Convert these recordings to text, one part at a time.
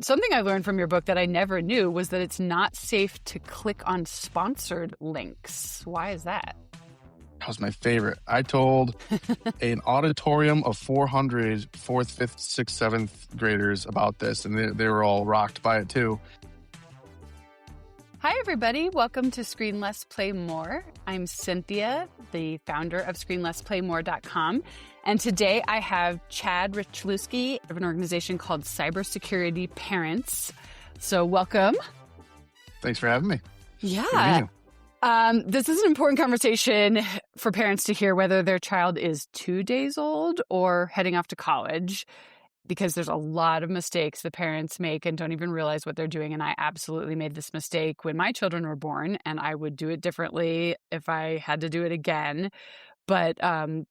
Something I learned from your book that I never knew was that it's not safe to click on sponsored links. Why is that? That was my favorite. I told an auditorium of 400 fourth, fifth, sixth, seventh graders about this, and they were all rocked by it too. Hi, everybody. Welcome to Screen Less, Play More. I'm Cynthia, the founder of ScreenLessPlayMore.com. And today I have Chad Rychlewski of an organization called Cybersecurity Parents. So welcome. Thanks for having me. Yeah. This is an important conversation for parents to hear, whether their child is 2 days old or heading off to college, because there's a lot of mistakes the parents make and don't even realize what they're doing. And I absolutely made this mistake when my children were born, and I would do it differently if I had to do it again. But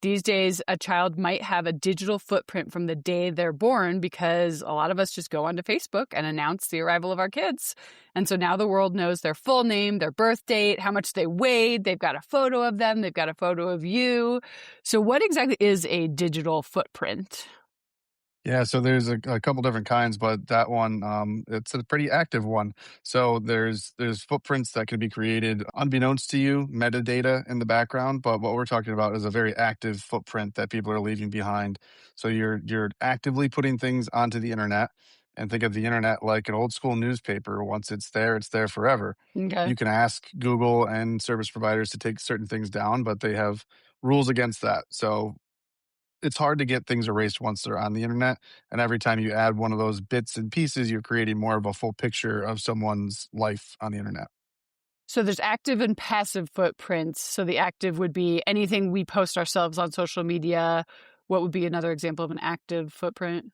these days, a child might have a digital footprint from the day they're born, because a lot of us just go onto Facebook and announce the arrival of our kids. And so now the world knows their full name, their birth date, how much they weighed. They've got a photo of them. They've got a photo of you. So what exactly is a digital footprint? Yeah, so there's a couple different kinds, but that one, it's a pretty active one. So there's footprints that can be created unbeknownst to you, metadata in the background. But what we're talking about is a very active footprint that people are leaving behind. So you're actively putting things onto the internet, and think of the internet like an old school newspaper. Once it's there forever. Okay. You can ask Google and service providers to take certain things down, but they have rules against that. So it's hard to get things erased once they're on the internet. And every time you add one of those bits and pieces, you're creating more of a full picture of someone's life on the internet. So there's active and passive footprints. So the active would be anything we post ourselves on social media. What would be another example of an active footprint?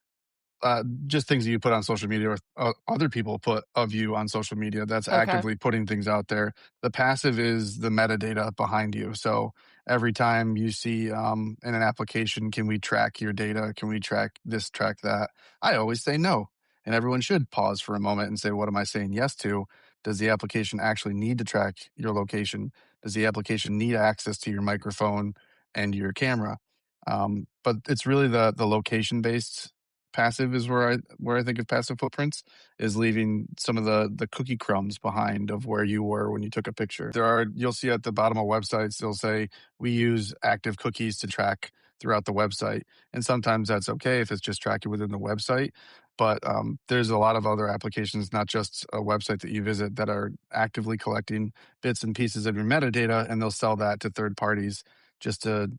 Just things that you put on social media or other people put of you on social media. That's Okay. actively putting things out there. The passive is the metadata behind you. So every time you see in an application, can we track your data? Can we track this, track that? I always say no. And everyone should pause for a moment and say, what am I saying yes to? Does the application actually need to track your location? Does the application need access to your microphone and your camera? But it's really the location-based passive is where I think of passive footprints, is leaving some of the cookie crumbs behind of where you were when you took a picture. You'll see at the bottom of websites, they'll say we use active cookies to track throughout the website. And sometimes that's okay if it's just tracking within the website. But there's a lot of other applications, not just a website that you visit, that are actively collecting bits and pieces of your metadata, and they'll sell that to third parties just to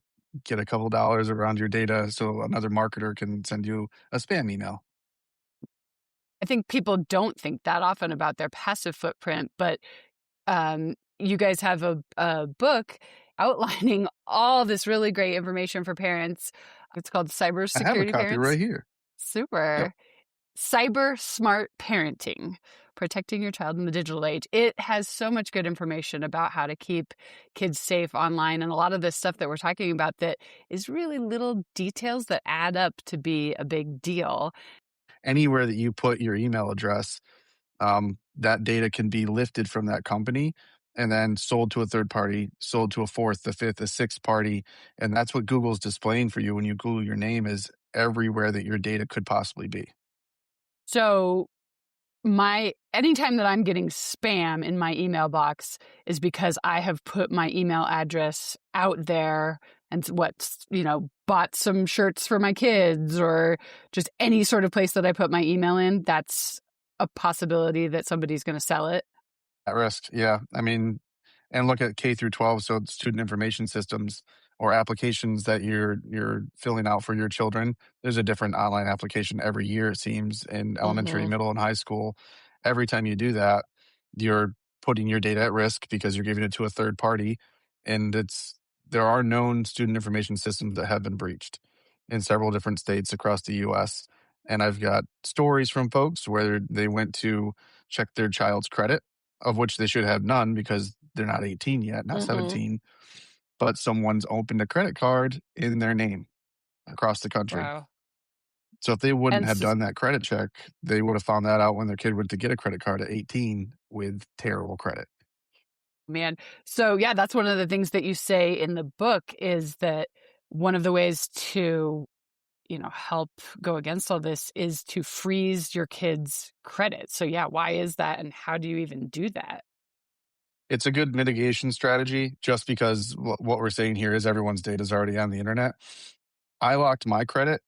get a couple dollars around your data so another marketer can send you a spam email. I think people don't think that often about their passive footprint, but you guys have a book outlining all this really great information for parents. It's called Cybersecurity I have a copy Parents. right here. Super. Yep. Cyber Smart Parenting, Protecting Your Child in the Digital Age. It has so much good information about how to keep kids safe online, and a lot of this stuff that we're talking about that is really little details that add up to be a big deal. Anywhere that you put your email address, that data can be lifted from that company and then sold to a third party, sold to a fourth, a fifth, a sixth party. And that's what Google's displaying for you when you Google your name, is everywhere that your data could possibly be. So anytime that I'm getting spam in my email box is because I have put my email address out there and bought some shirts for my kids, or just any sort of place that I put my email in. That's a possibility that somebody's going to sell it. At risk, yeah. I mean, and look at K through 12, so student information systems or applications that you're filling out for your children. There's a different online application every year, it seems, in elementary, middle, and high school. Every time you do that, you're putting your data at risk because you're giving it to a third party. And there are known student information systems that have been breached in several different states across the US. And I've got stories from folks where they went to check their child's credit, of which they should have none because they're not 18 yet, not 17. But someone's opened a credit card in their name across the country. Wow. So if they wouldn't have done that credit check, they would have found that out when their kid went to get a credit card at 18 with terrible credit. Man. So yeah, that's one of the things that you say in the book, is that one of the ways to help go against all this is to freeze your kids' credit. So yeah, why is that, and how do you even do that? It's a good mitigation strategy just because what we're saying here is everyone's data is already on the internet. I locked my credit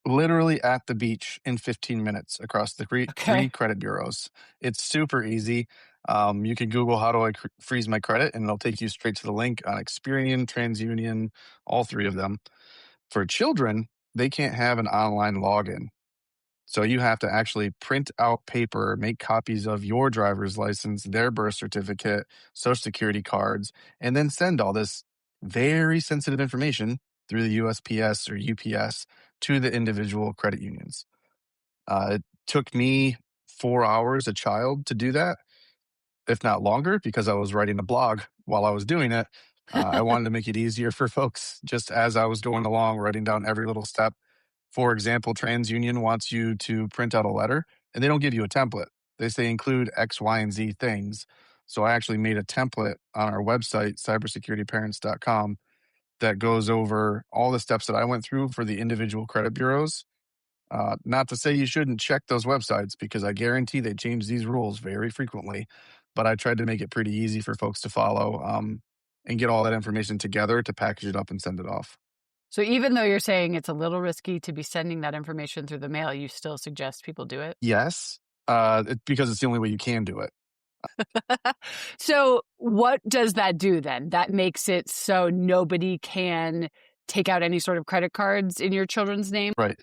literally at the beach in 15 minutes across the three Okay. credit bureaus. It's super easy. You can Google how do I freeze my credit, and it'll take you straight to the link on Experian, TransUnion, all three of them. For children, they can't have an online login. So you have to actually print out paper, make copies of your driver's license, their birth certificate, social security cards, and then send all this very sensitive information through the USPS or UPS to the individual credit unions. It took me 4 hours a child to do that, if not longer, because I was writing a blog while I was doing it. I wanted to make it easier for folks just as I was going along, writing down every little step. For example, TransUnion wants you to print out a letter and they don't give you a template. They say include X, Y, and Z things. So I actually made a template on our website, cybersecurityparents.com, that goes over all the steps that I went through for the individual credit bureaus. Not to say you shouldn't check those websites because I guarantee they change these rules very frequently, but I tried to make it pretty easy for folks to follow and get all that information together to package it up and send it off. So even though you're saying it's a little risky to be sending that information through the mail, you still suggest people do it? Yes, because it's the only way you can do it. So what does that do then? That makes it so nobody can take out any sort of credit cards in your children's name? Right.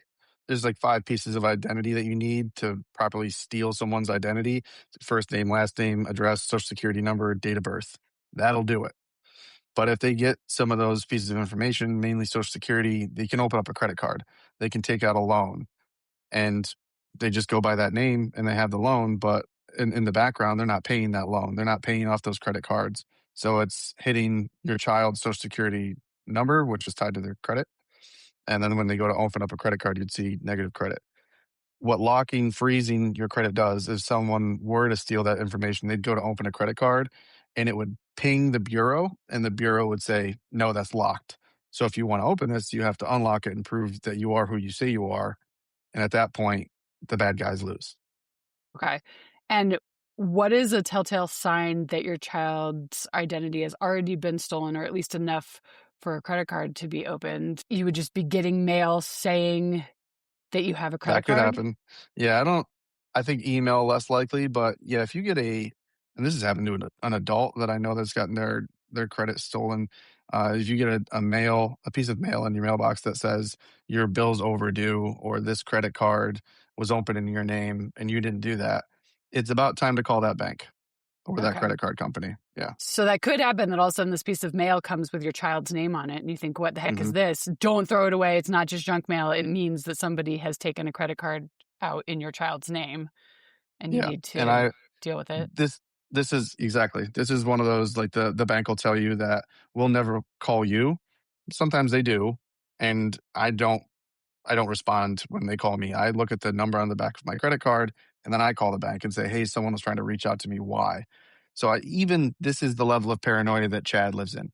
There's like 5 pieces of identity that you need to properly steal someone's identity. First name, last name, address, social security number, date of birth. That'll do it. But if they get some of those pieces of information, mainly social security, they can open up a credit card. They can take out a loan and they just go by that name and they have the loan. But in the background, they're not paying that loan. They're not paying off those credit cards. So it's hitting your child's social security number, which is tied to their credit. And then when they go to open up a credit card, you'd see negative credit. What locking, freezing your credit does is someone were to steal that information, they'd go to open a credit card and it would ping the bureau and the bureau would say, no, that's locked. So if you want to open this, you have to unlock it and prove that you are who you say you are. And at that point, the bad guys lose. Okay. And what is a telltale sign that your child's identity has already been stolen, or at least enough for a credit card to be opened? You would just be getting mail saying that you have a credit That could card? happen. Yeah, I think email less likely, but yeah, if you get and this has happened to an adult that I know that's gotten their credit stolen. If you get a piece of mail in your mailbox that says your bill's overdue or this credit card was open in your name and you didn't do that, it's about time to call that bank or that Okay. credit card company. Yeah. So that could happen, that all of a sudden this piece of mail comes with your child's name on it and you think, what the heck is Mhm. this? Don't throw it away. It's not just junk mail. It means that somebody has taken a credit card out in your child's name and you Yeah. need And to deal with it. this this is exactly. This is one of those like the bank will tell you that we'll never call you. Sometimes they do, and I don't respond when they call me. I look at the number on the back of my credit card and then I call the bank and say, "Hey, someone was trying to reach out to me. Why?" So even this is the level of paranoia that Chad lives in.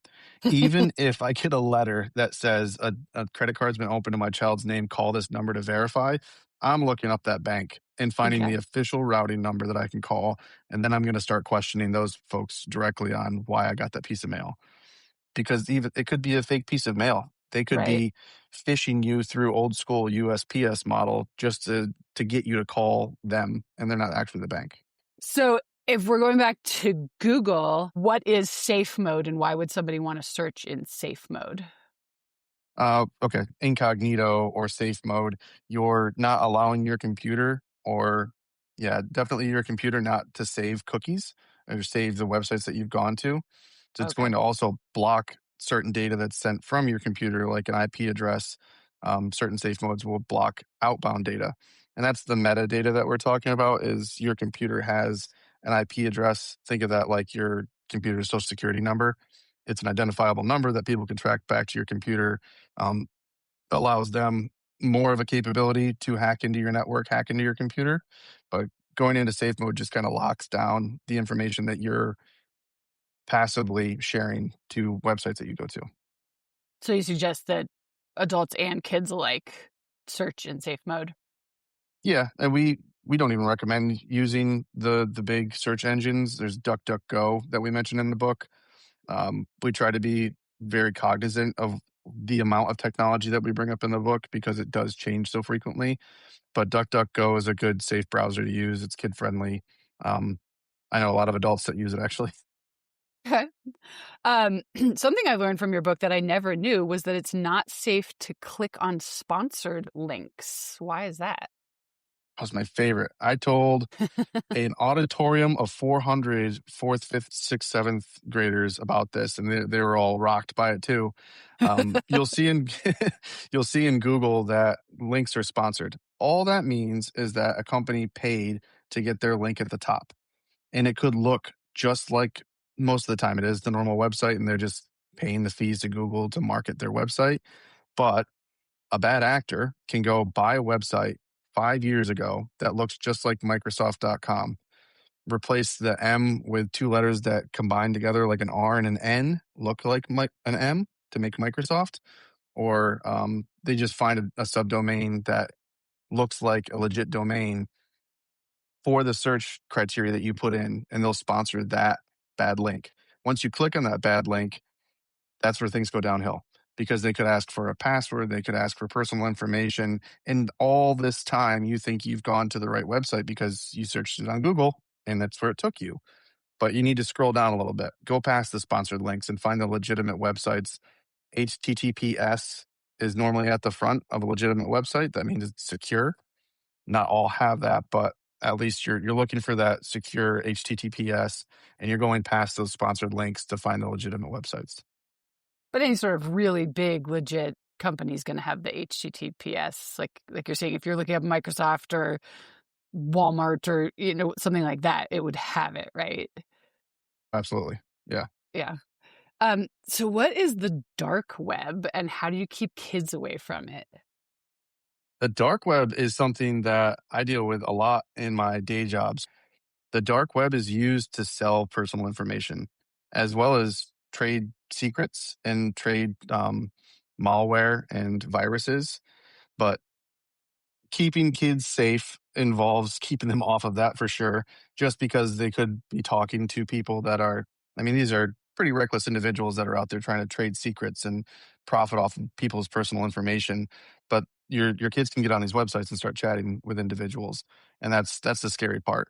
Even if I get a letter that says a credit card's been opened in my child's name, call this number to verify, I'm looking up that bank and finding the Okay. official routing number that I can call. And then I'm going to start questioning those folks directly on why I got that piece of mail because even it could be a fake piece of mail. They could Right. be phishing you through old school USPS model just to get you to call them, and they're not actually the bank. So if we're going back to Google, what is safe mode and why would somebody want to search in safe mode? Okay, incognito or safe mode. You're not allowing your computer, or yeah, definitely your computer, not to save cookies or save the websites that you've gone to. So it's going Okay. to also block certain data that's sent from your computer, like an IP address. Certain safe modes will block outbound data, and that's the metadata that we're talking about. Is your computer has an IP address? Think of that like your computer's social security number. It's an identifiable number that people can track back to your computer. Um, Allows them more of a capability to hack into your network, hack into your computer. But going into safe mode just kind of locks down the information that you're passively sharing to websites that you go to. So you suggest that adults and kids alike search in safe mode. Yeah, and we don't even recommend using the big search engines. There's DuckDuckGo that we mentioned in the book. We try to be very cognizant of the amount of technology that we bring up in the book because it does change so frequently. But DuckDuckGo is a good, safe browser to use. It's kid friendly. Um, I know a lot of adults that use it actually. Okay. Something I learned from your book that I never knew was that it's not safe to click on sponsored links. Why is that? That was my favorite. I told an auditorium of 400 fourth, fifth, sixth, seventh graders about this, and they were all rocked by it too. You'll see in you'll see in Google that links are sponsored. All that means is that a company paid to get their link at the top, and it could look just like most of the time it is the normal website, and they're just paying the fees to Google to market their website. But a bad actor can go buy a website 5 years ago that looks just like Microsoft.com, replace the M with two letters that combine together like an R and an N, look like an M to make Microsoft, or they just find a subdomain that looks like a legit domain for the search criteria that you put in, and they'll sponsor that bad link. Once you click on that bad link, that's where things go downhill because they could ask for a password, they could ask for personal information, and all this time you think you've gone to the right website because you searched it on Google and that's where it took you. But you need to scroll down a little bit, go past the sponsored links and find the legitimate websites. HTTPS is normally at the front of a legitimate website. That means it's secure. Not all have that, but at least you're looking for that secure HTTPS and you're going past those sponsored links to find the legitimate websites. But any sort of really big, legit company is going to have the HTTPS. Like you're saying, if you're looking at Microsoft or Walmart or something like that, it would have it, right? Absolutely. Yeah. Yeah. So what is the dark web and how do you keep kids away from it? The dark web is something that I deal with a lot in my day jobs. The dark web is used to sell personal information as well as trade secrets and trade malware and viruses. But keeping kids safe involves keeping them off of that for sure, just because they could be talking to people that are, I mean, these are pretty reckless individuals that are out there trying to trade secrets and profit off of people's personal information. But your kids can get on these websites and start chatting with individuals, and that's the scary part.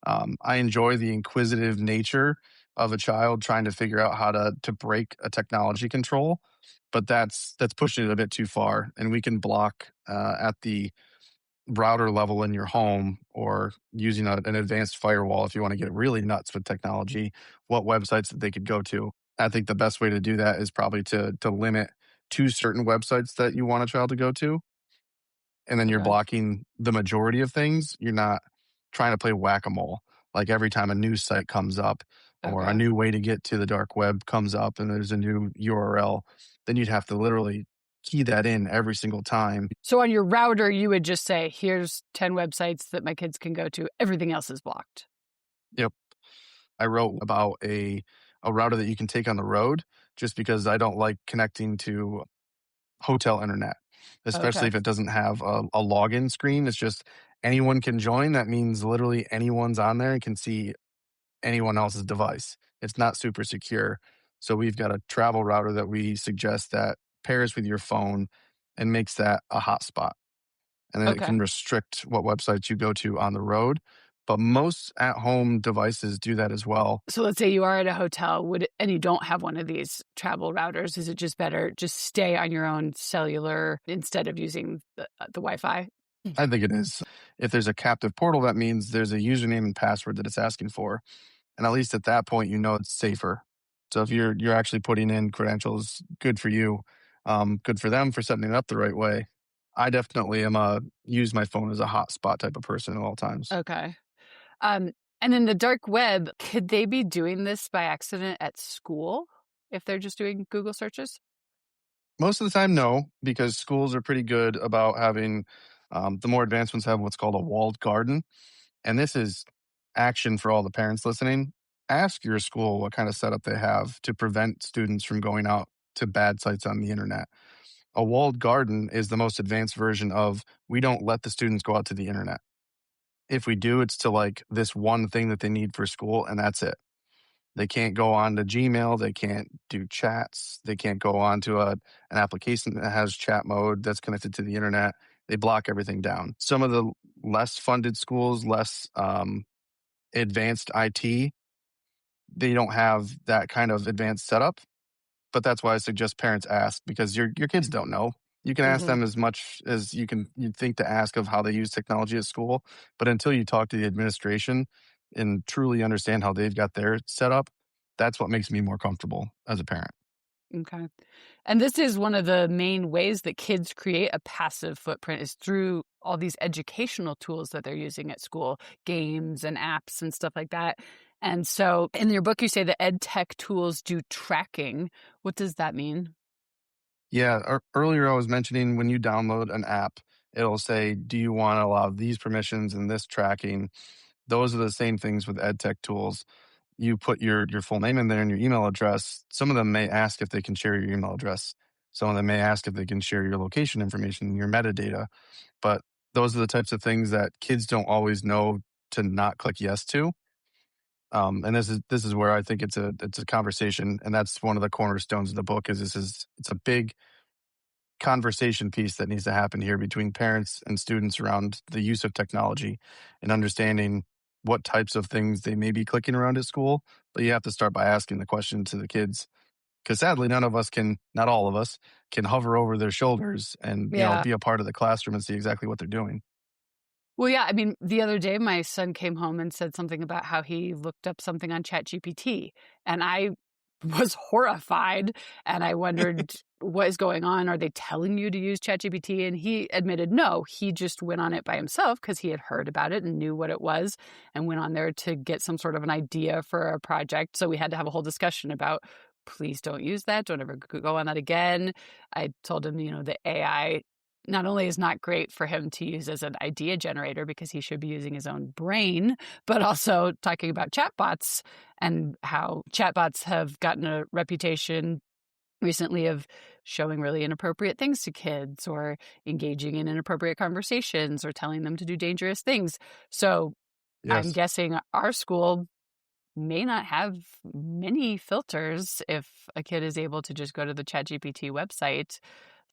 I enjoy the inquisitive nature of a child trying to figure out how to break a technology control, but that's pushing it a bit too far, and we can block at the router level in your home or using an advanced firewall if you want to get really nuts with technology, what websites that they could go to. I think the best way to do that is probably to limit to certain websites that you want a child to go to, and then you're Okay. blocking the majority of things. You're not trying to play whack-a-mole. Like every time a news site comes up or a Okay. new way to get to the dark web comes up and there's a new URL, then you'd have to literally key that in every single time. So on your router, you would just say, here's 10 websites that my kids can go to. Everything else is blocked. Yep. I wrote about a router that you can take on the road just because I don't like connecting to hotel internet, especially Okay. if it doesn't have a login screen. It's just anyone can join. That means literally anyone's on there and can see anyone else's device. It's not super secure. So we've got a travel router that we suggest that pairs with your phone and makes that a hotspot. And then it Okay. can restrict what websites you go to on the road. But most at home devices do that as well. So let's say you are at a hotel and you don't have one of these travel routers. Is it just better just stay on your own cellular instead of using the Wi-Fi? I think it is. If there's a captive portal, that means there's a username and password that it's asking for. And at least at that point, you know it's safer. So if you're actually putting in credentials, good for you. Good for them for setting it up the right way. I definitely am a use my phone as a hotspot type of person at all times. Okay. Um, and then the dark web, could they be doing this by accident at school if they're just doing Google searches? Most of the time, no, because schools are pretty good about having the more advanced ones have what's called a walled garden. And this is action for all the parents listening. Ask your school what kind of setup they have to prevent students from going out to bad sites on the internet. A walled garden is the most advanced version of we don't let the students go out to the internet. If we do, it's to like this one thing that they need for school, and that's it. They can't go on to Gmail. They can't do chats. They can't go on to an application that has chat mode that's connected to the internet. They block everything down. Some of the less funded schools, less advanced IT, they don't have that kind of advanced setup. But that's why I suggest parents ask because your kids don't know. You can ask Hmm. them as much as you think to ask of how they use technology at school, but until you talk to the administration and truly understand how they've got their set up, that's what makes me more comfortable as a parent. Okay. And this is one of the main ways that kids create a passive footprint is through all these educational tools that they're using at school, games and apps and stuff like that. And so in your book, you say that ed tech tools do tracking. What does that mean? Yeah, earlier I was mentioning when you download an app, it'll say, "Do you want to allow these permissions and this tracking?" Those are the same things with ed tech tools. You put your full name in there and your email address. Some of them may ask if they can share your email address. Some of them may ask if they can share your location information, your metadata. But those are the types of things that kids don't always know to not click yes to. And this is where I think it's a conversation, and that's one of the cornerstones of the book. Is it's a big conversation piece that needs to happen here between parents and students around the use of technology and understanding what types of things they may be clicking around at school. But you have to start by asking the question to the kids because sadly none of us can, not all of us can hover over their shoulders and Yeah. be a part of the classroom and see exactly what they're doing. Well, yeah, I mean, the other day, my son came home and said something about how he looked up something on ChatGPT, and I was horrified, and I wondered, "What is going on? Are they telling you to use ChatGPT?" And he admitted, no, he just went on it by himself because he had heard about it and knew what it was and went on there to get some sort of an idea for a project, so we had to have a whole discussion about, "Please don't use that, don't ever go on that again." I told him, the AI not only is not great for him to use as an idea generator because he should be using his own brain, but also talking about chatbots and how chatbots have gotten a reputation recently of showing really inappropriate things to kids or engaging in inappropriate conversations or telling them to do dangerous things. So I'm Yes. guessing our school may not have many filters if a kid is able to just go to the ChatGPT website,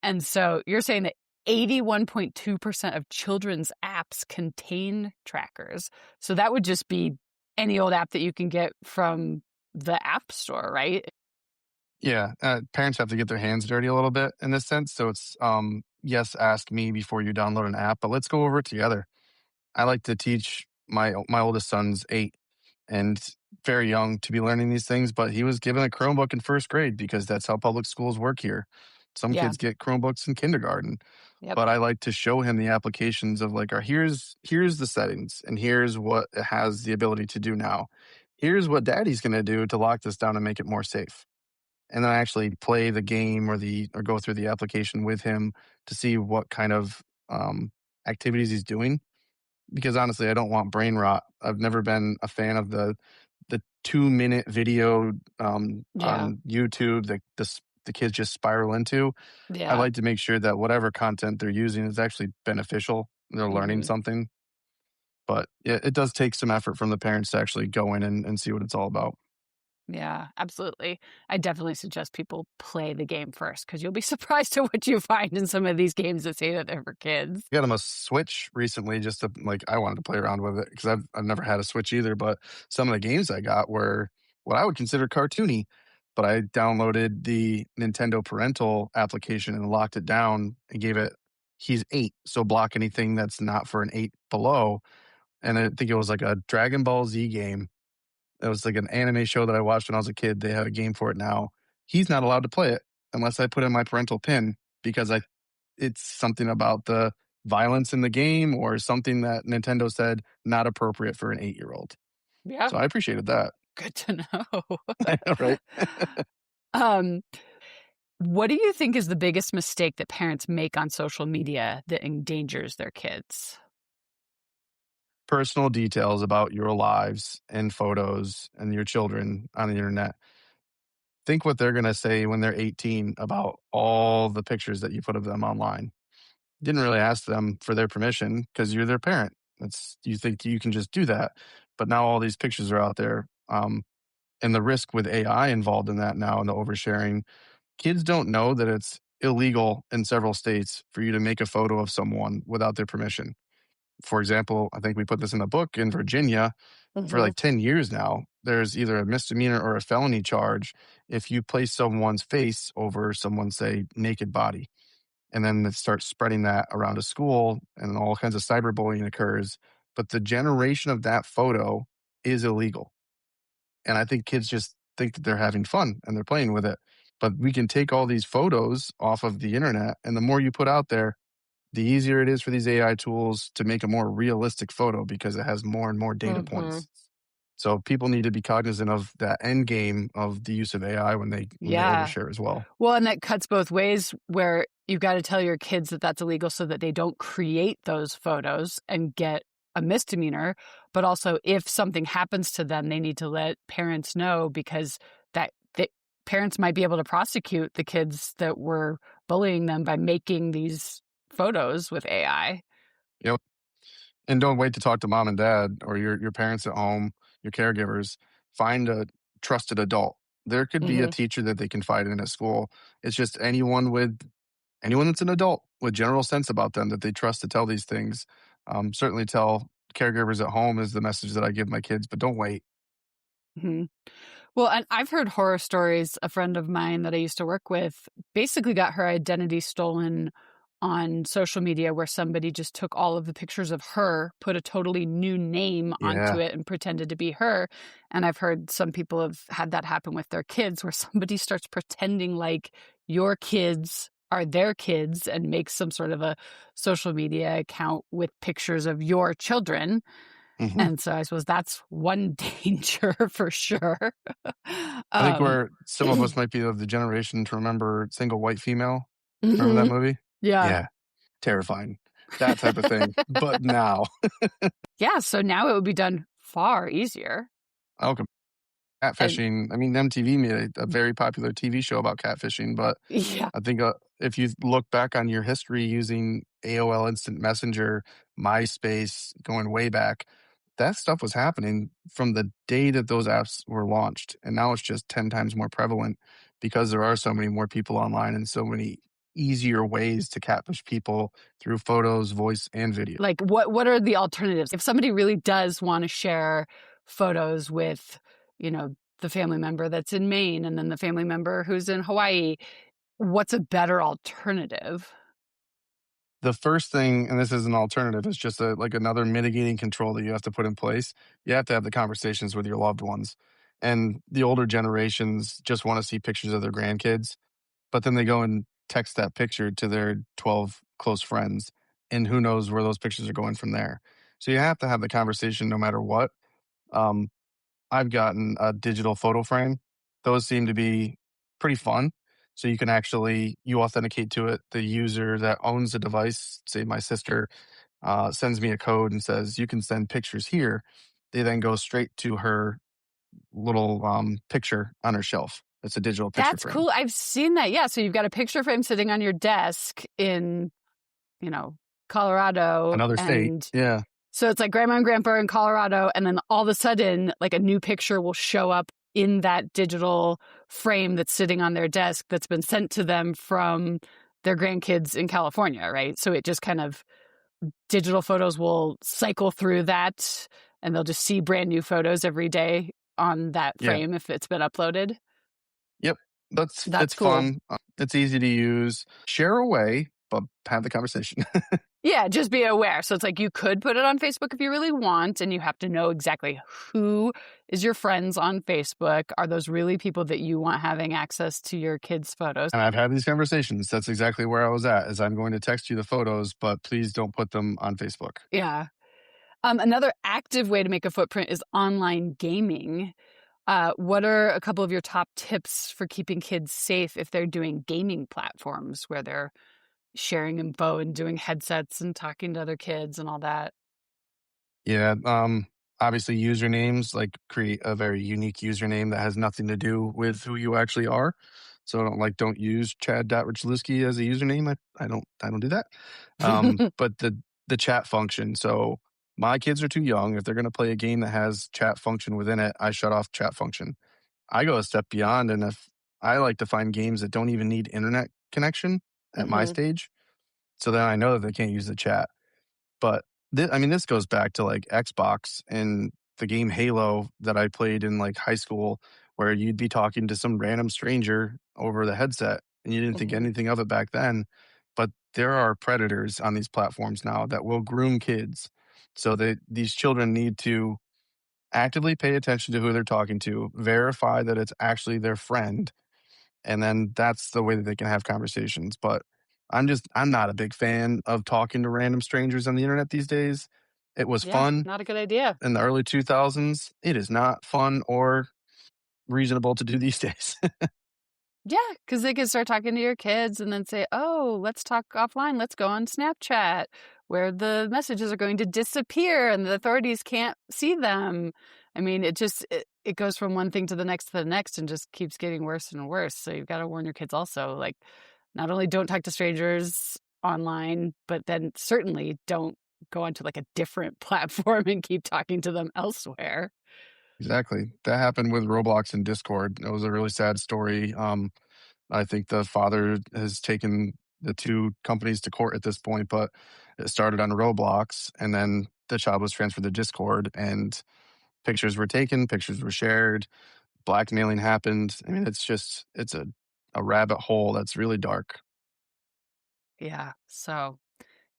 and so you're saying that 81.2% of children's apps contain trackers. So that would just be any old app that you can get from the App Store, right? Yeah, parents have to get their hands dirty a little bit in this sense. So it's yes, ask me before you download an app, but let's go over it together. I like to teach my oldest son's 8 and very young to be learning these things, but he was given a Chromebook in first grade because that's how public schools work here. Some Yeah. kids get Chromebooks in kindergarten, Yep. but I like to show him the applications of like, here's the settings and here's what it has the ability to do now. Here's what daddy's going to do to lock this down and make it more safe. And then I actually play the game or go through the application with him to see what kind of activities he's doing because honestly, I don't want brain rot. I've never been a fan of the 2-minute video Yeah. on YouTube that the kids just spiral into. I Yeah. like to make sure that whatever content they're using is actually beneficial. They're learning Mhm. something, but it does take some effort from the parents to actually go in and see what it's all about. Yeah, absolutely. I definitely suggest people play the game first because you'll be surprised at what you find in some of these games that say that they're for kids. Got him a Switch recently just to like I wanted to play around with it because I've never had a Switch either, but some of the games I got were what I would consider cartoony. But I downloaded the Nintendo parental application and locked it down and gave it he's 8, so block anything that's not for an 8 below. And I think it was like a Dragon Ball Z game. It was like an anime show that I watched when I was a kid. They have a game for it now. He's not allowed to play it unless I put in my parental pin because I it's something about the violence in the game or something that Nintendo said not appropriate for an 8-year-old. Yeah, So I appreciated that. good to know. Right? um, what do you think is the biggest mistake that parents make on social media that endangers their kids? Personal details about your lives and photos and your children on the internet. Think what they're gonna say when they're 18 about all the pictures that you put of them online. Didn't really ask them for their permission because you're their parent. It's you think you can just do that, but now all these pictures are out there, and the risk with AI involved in that now and the oversharing, kids don't know that it's illegal in several states for you to make a photo of someone without their permission. For example, I think we put this in the book in Virginia for Hmm. like 10 years now. There's either a misdemeanor or a felony charge if you place someone's face over someone's, say, naked body. And then it starts spreading that around a school and all kinds of cyberbullying occurs. But the generation of that photo is illegal. And I think kids just think that they're having fun and they're playing with it. But we can take all these photos off of the internet, and the more you put out there, the easier it is for these AI tools to make a more realistic photo because it has more and more data Hmm. points. So people need to be cognizant of that end game of the use of AI when they Yeah. overshare as well. Well, and that cuts both ways where you've got to tell your kids that that's illegal so that they don't create those photos and get a misdemeanor. But also, if something happens to them, they need to let parents know because that parents might be able to prosecute the kids that were bullying them by making these photos with AI. Yep. And don't wait to talk to mom and dad or your parents at home, your caregivers. Find a trusted adult. There could be a Hmm. teacher that they can find in a school. It's just anyone that's an adult with general sense about them that they trust to tell these things. Certainly tell caregivers at home is the message that I give my kids, but don't wait. Hmm. Well, and I've heard horror stories. A friend of mine that I used to work with basically got her identity stolen on social media where somebody just took all of the pictures of her, put a totally new name onto Yeah. it and pretended to be her. And I've heard some people have had that happen with their kids where somebody starts pretending like your kids are their kids and makes some sort of a social media account with pictures of your children. hmm And so I suppose that's one danger for sure. I think Um, where some of us might be of the generation to remember Single White Female. Remember that mhm, movie? yeah. Yeah. Terrifying. That type of thing. But now, Yeah, so now it would be done far easier. okay. And Catfishing. I mean, MTV made a very popular TV show about catfishing, but yeah, I think if you look back on your history using AOL Instant Messenger, MySpace, going way back, that stuff was happening from the day that those apps were launched. And now it's just 10 times more prevalent because there are so many more people online and so many easier ways to catfish people through photos, voice, and video. like what are the alternatives? If somebody really does want to share photos with, the family member that's in Maine and then the family member who's in Hawaii, what's a better alternative? The first thing, and this is an alternative, is just like another mitigating control that you have to put in place. You have to have the conversations with your loved ones. And the older generations just want to see pictures of their grandkids, but then they go and text that picture to their 12 close friends. And who knows where those pictures are going from there. So you have to have the conversation no matter what. Um, I've gotten a digital photo frame. Those seem to be pretty fun. So you can actually you authenticate to it. The user that owns the device, say my sister, sends me a code and says you can send pictures here. They then go straight to her little picture on her shelf. It's a digital picture That's frame. cool. I've seen that. Yeah, so you've got a picture frame sitting on your desk in, you know, Colorado, Another state. and Yeah. so it's like grandma and grandpa are in Colorado, and then all of a sudden, like a new picture will show up in that digital frame that's sitting on their desk that's been sent to them from their grandkids in California, right? So it just kind of digital photos will cycle through that and they'll just see brand new photos every day on that Yeah. frame if it's been uploaded. Yep. That's It's cool. fun. It's easy to use. Share away, but have the conversation. Yeah, just be aware. So it's like you could put it on Facebook if you really want, and you have to know exactly who is your friends on Facebook. Are those really people that you want having access to your kids' photos? And I've had these conversations. That's exactly where I was at, is I'm going to text you the photos, but please don't put them on Facebook. Yeah. Another active way to make a footprint is online gaming. What are a couple of your top tips for keeping kids safe if they're doing gaming platforms where they're sharing info and doing headsets and talking to other kids and all that? Yeah. Obviously, usernames, like, create a very unique username that has nothing to do with who you actually are. So, don't use Chad Rychlewski as a username. I don't do that. But the chat function. So, my kids are too young. If they're gonna play a game that has chat function within it, I shut off chat function. I go a step beyond, and if I like to find games that don't even need internet connection at my Hmm. stage, so then I know that they can't use the chat. But I mean, this goes back to like Xbox and the game Halo that I played in like high school, where you'd be talking to some random stranger over the headset and you didn't think Hmm. anything of it back then. But there are predators on these platforms now that will groom kids. So these children need to actively pay attention to who they're talking to, verify that it's actually their friend, and then that's the way that they can have conversations. But I'm not a big fan of talking to random strangers on the internet these days. It was Yeah, fun not a good idea. in the early 2000s. It is not fun or reasonable to do these days. Yeah, because they can start talking to your kids and then say, "Oh, let's talk offline. Let's go on Snapchat, where the messages are going to disappear and the authorities can't see them." I mean, it goes from one thing to the next and just keeps getting worse and worse. So you've got to warn your kids also, like, not only don't talk to strangers online, but then certainly don't go onto like a different platform and keep talking to them elsewhere. Exactly. That happened with Roblox and Discord. It was a really sad story. I think the father has taken the two companies to court at this point, but it started on Roblox and then the child was transferred to Discord and pictures were taken, pictures were shared, blackmailing happened. I mean, it's a rabbit hole that's really dark. Yeah. So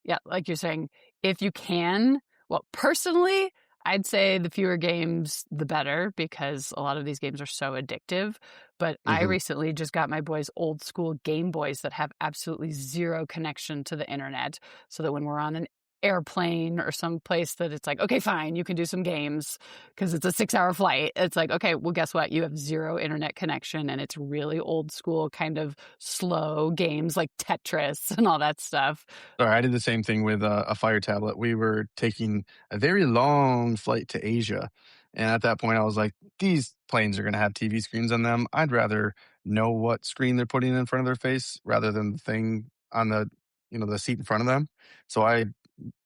yeah, like you're saying, if you can, well, personally, I'd say the fewer games, the better, because a lot of these games are so addictive. But I Mhm. recently just got my boys old school Game Boys that have absolutely zero connection to the internet. So that when we're on an airplane or some place that it's like, okay, fine, you can do some games because it's a 6 hour flight. It's like, okay, well, guess what? You have zero internet connection and it's really old school, kind of slow games like Tetris and all that stuff. Sorry, I did the same thing with a Fire tablet. We were taking a very long flight to Asia, and at that point, I was like, "These planes are gonna have TV screens on them. I'd rather know what screen they're putting in front of their face rather than the thing on the seat in front of them." So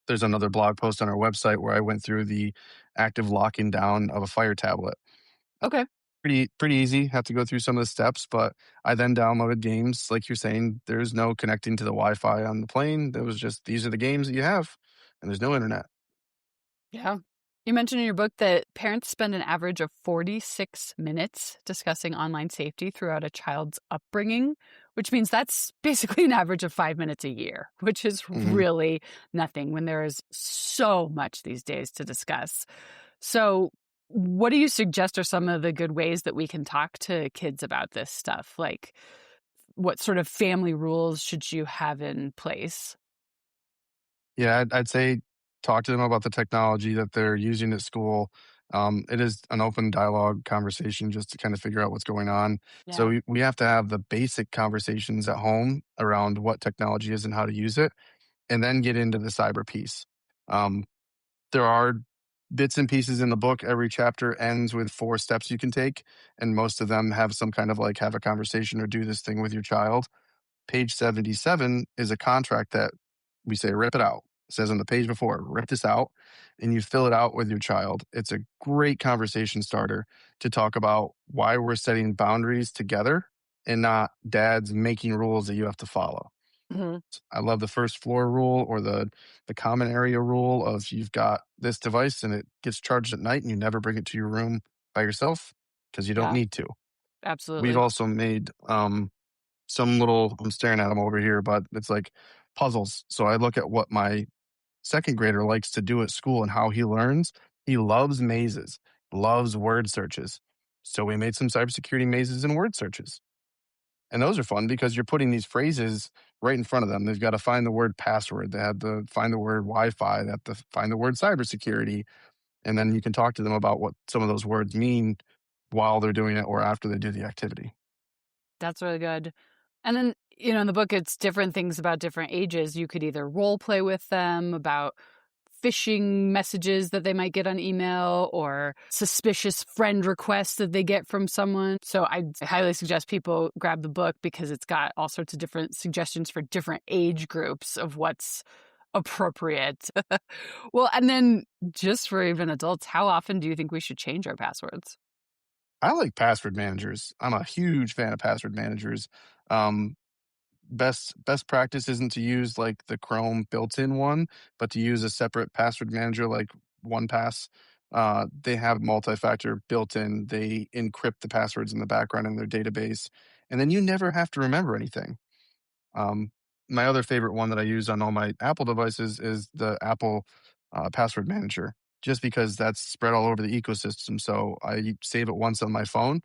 there's another blog post on our website where I went through the active locking down of a Fire tablet. Okay. Pretty easy, have to go through some of the steps, but I then downloaded games, like you're saying, there's no connecting to the Wi-Fi on the plane, there was just, "These are the games that you have," and there's no internet. Yeah. You mentioned in your book that parents spend an average of 46 minutes discussing online safety throughout a child's upbringing, which means that's basically an average of 5 minutes a year, which is Mhm. really nothing when there is so much these days to discuss. So, what do you suggest are some of the good ways that we can talk to kids about this stuff? Like, what sort of family rules should you have in place? Yeah, I'd say talk to them about the technology that they're using at school. It is an open dialogue conversation just to kind of figure out what's going on. So Yeah. we have to have the basic conversations at home around what technology is and how to use it, and then get into the cyber piece. Um, There are bits and pieces in the book. Every chapter ends with 4 steps you can take, and most of them have some kind of like have a conversation or do this thing with your child. Page 77 is a contract that we say, rip it out. It says on the page before, rip this out, and you fill it out with your child. It's a great conversation starter to talk about why we're setting boundaries together and not dad's making rules that you have to follow. Mhm. I love the first floor rule or the common area rule of you've got this device and it gets charged at night and you never bring it to your room by yourself because you don't Yeah, need to. We've absolutely. also made some little, I'm staring at them over here, but it's like puzzles. So I look at what my second grader likes to do at school and how he learns. He loves mazes, loves word searches. So we made some cybersecurity mazes and word searches. And those are fun because you're putting these phrases right in front of them. They've got to find the word password. They have to find the word Wi-Fi. They have to find the word cybersecurity. And then you can talk to them about what some of those words mean while they're doing it or after they do the activity. That's really good. And then, in the book, it's different things about different ages. You could either role play with them about phishing messages that they might get on email or suspicious friend requests that they get from someone. So I highly suggest people grab the book because it's got all sorts of different suggestions for different age groups of what's appropriate. Well, and then just for even adults, how often do you think we should change our passwords? I like password managers. I'm a huge fan of password managers. Um, best practice isn't to use like the Chrome built-in one, but to use a separate password manager like OnePass. They have multi-factor built in. They encrypt the passwords in the background in their database, and then you never have to remember anything. Um, my other favorite one that I use on all my Apple devices is the Apple password manager, just because that's spread all over the ecosystem. So I save it once on my phone,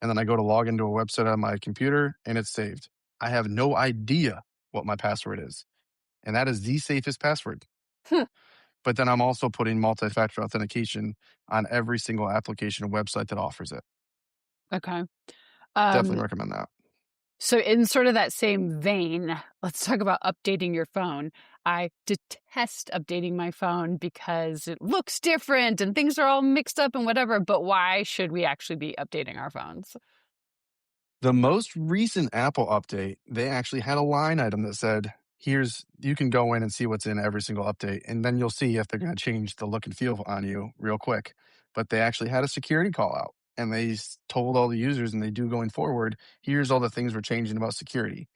and then I go to log into a website on my computer, and it's saved. I have no idea what my password is, and that is the safest password. Hmm, But then I'm also putting multi-factor authentication on every single application and website that offers it. okay. Definitely Um, recommend that. So, in sort of that same vein, let's talk about updating your phone. I detest updating my phone because it looks different and things are all mixed up and whatever. But why should we actually be updating our phones? The most recent Apple update, they actually had a line item that said, here's, you can go in and see what's in every single update, and then you'll see if they're going to change the look and feel on you real quick. But they actually had a security call out, and they told all the users, and they do going forward, here's all the things we're changing about security.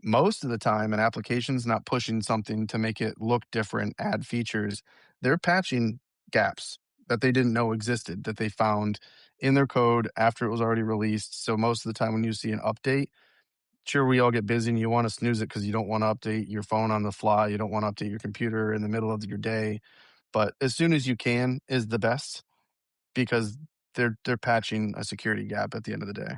Most of the time, an application's not pushing something to make it look different, add features. They're patching gaps that they didn't know existed, that they found in their code after it was already released. So most of the time when you see an update, sure, we all get busy and you want to snooze it because you don't want to update your phone on the fly. You don't want to update your computer in the middle of your day. But as soon as you can is the best, because they're patching a security gap at the end of the day.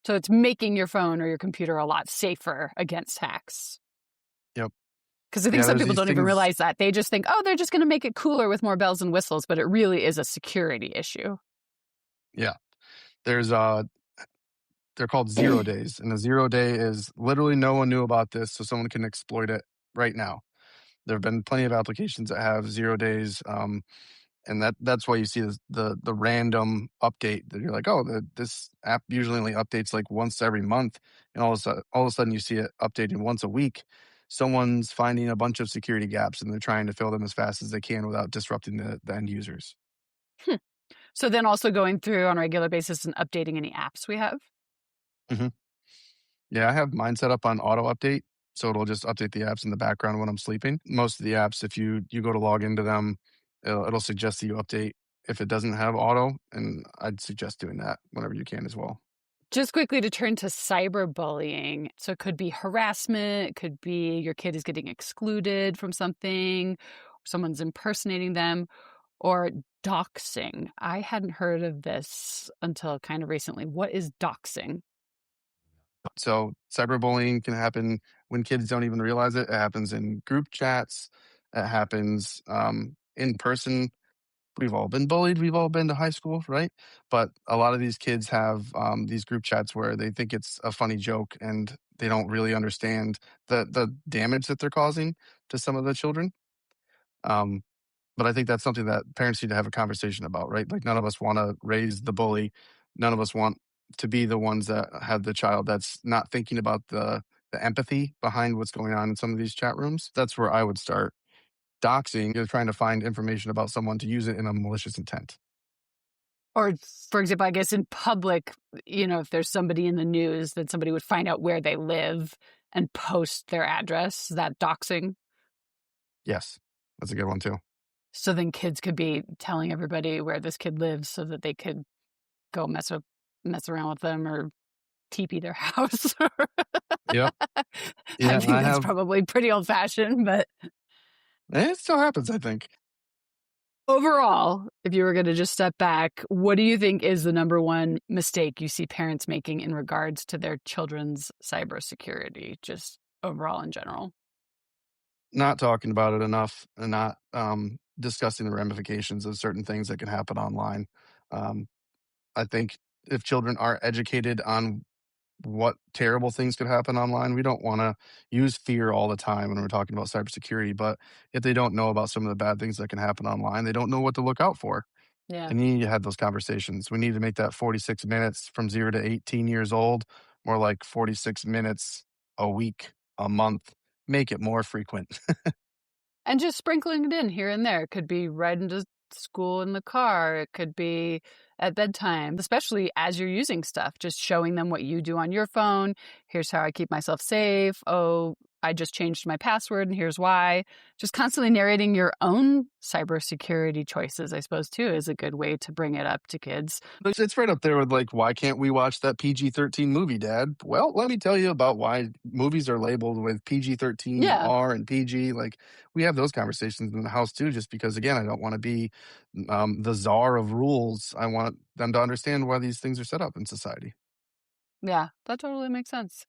So, it's making your phone or your computer a lot safer against hacks. Yep. Because I think Yeah, some there's people these don't even things. realize that. They just think, oh, they're just going to make it cooler with more bells and whistles. But it really is a security issue. Yeah. There's they're called 0 days, and a 0 day is literally no one knew about this, so someone can exploit it right now. There have been plenty of applications that have 0 days, and that's why you see the random update that you're like, "Oh, this app usually only updates, like, once every month," and all of a sudden you see it updating once a week. Someone's finding a bunch of security gaps, and they're trying to fill them as fast as they can without disrupting the end users. So, then also going through on a regular basis and updating any apps we have. Mhm. Yeah, I have mine set up on auto update, so it'll just update the apps in the background when I'm sleeping. Most of the apps, if you go to log into them, it'll suggest that you update if it doesn't have auto, and I'd suggest doing that whenever you can as well. Just quickly to turn to cyberbullying. So it could be harassment, it could be your kid is getting excluded from something, or someone's impersonating them, or doxing. I hadn't heard of this until kind of recently. What is doxing? So cyberbullying can happen when kids don't even realize it. It happens in group chats. It happens in person. We've all been bullied. We've all been to high school, right? But a lot of these kids have these group chats where they think it's a funny joke and they don't really understand the damage that they're causing to some of the children. Um, but I think that's something that parents need to have a conversation about, right? Like none of us want to raise the bully. None of us want to be the ones that have the child that's not thinking about the empathy behind what's going on in some of these chat rooms. That's where I would start. Doxing, you're trying to find information about someone to use it in a malicious intent. Or, for example, I guess in public, if there's somebody in the news that somebody would find out where they live and post their address, that doxing. Yes, that's a good one too. So then kids could be telling everybody where this kid lives so that they could go mess around with them or TP their house. Yep. I Yeah, think I that's have. probably pretty old fashioned, but It still happens, I think. overall, if you were going to just step back, what do you think is the number one mistake you see parents making in regards to their children's cybersecurity, just overall in general? Not talking about it enough and not discussing the ramifications of certain things that can happen online. Um, I think if children are educated on what terrible things could happen online. We don't want to use fear all the time when we're talking about cybersecurity, but if they don't know about some of the bad things that can happen online, they don't know what to look out for. Yeah. And you need to have those conversations. We need to make that 46 minutes from 0 to 18 years old more like 46 minutes a week, a month. Make it more frequent. And just sprinkling it in here and there. It could be riding to school in the car. It could be at bedtime, especially as you're using stuff, just showing them what you do on your phone. Here's how I keep myself safe. Oh, I just changed my password and here's why. Just constantly narrating your own cybersecurity choices, I suppose, too, is a good way to bring it up to kids. It's right up there with like, why can't we watch that PG-13 movie, Dad? Well, let me tell you about why movies are labeled with PG-13 and Yeah. R and PG. Like, we have those conversations in the house too, just because, again, I don't want to be the czar of rules. I want them to understand why these things are set up in society. Yeah, that totally makes sense.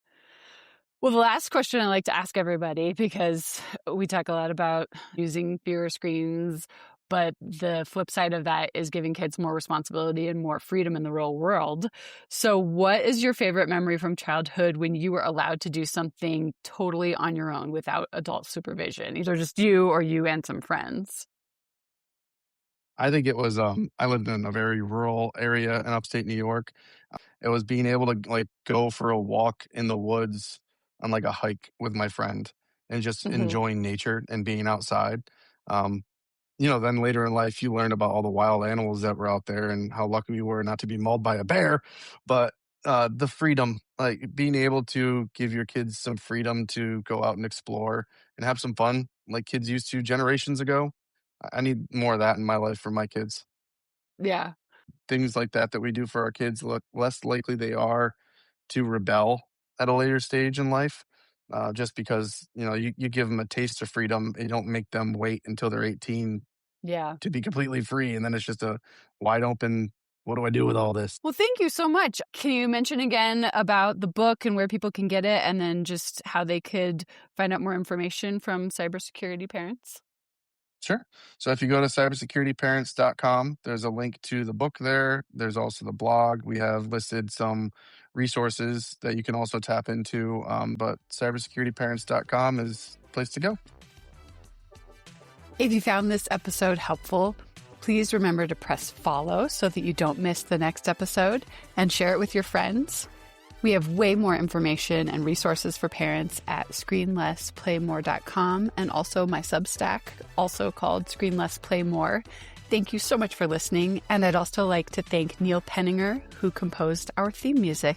Well, the last question I like to ask everybody, because we talk a lot about using fewer screens, but the flip side of that is giving kids more responsibility and more freedom in the real world. So, what is your favorite memory from childhood when you were allowed to do something totally on your own without adult supervision, either just you or you and some friends? I think it was, I lived in a very rural area in upstate New York. It was being able to like go for a walk in the woods on like a hike with my friend and just Hmm. enjoying nature and being outside. Um, then later in life, you learn about all the wild animals that were out there and how lucky we were not to be mauled by a bear. But the freedom, like being able to give your kids some freedom to go out and explore and have some fun, like kids used to generations ago. I need more of that in my life for my kids. Yeah. Things like that that we do for our kids, look less likely they are to rebel at a later stage in life. Just because you give them a taste of freedom, you don't make them wait until they're 18 Yeah. to be completely free, and then it's just a wide open, "What do I do with all this?" Well, thank you so much. Can you mention again about the book and where people can get it, and then just how they could find out more information from Cybersecurity Parents? Sure. So if you go to cybersecurityparents.com, there's a link to the book there. There's also the blog. We have listed some resources that you can also tap into, but cybersecurityparents.com is the place to go. If you found this episode helpful, please remember to press follow so that you don't miss the next episode and share it with your friends. We have way more information and resources for parents at screenlessplaymore.com and also my Substack, also called Screen Less Play More. Thank you so much for listening. And I'd also like to thank Neil Penninger, who composed our theme music.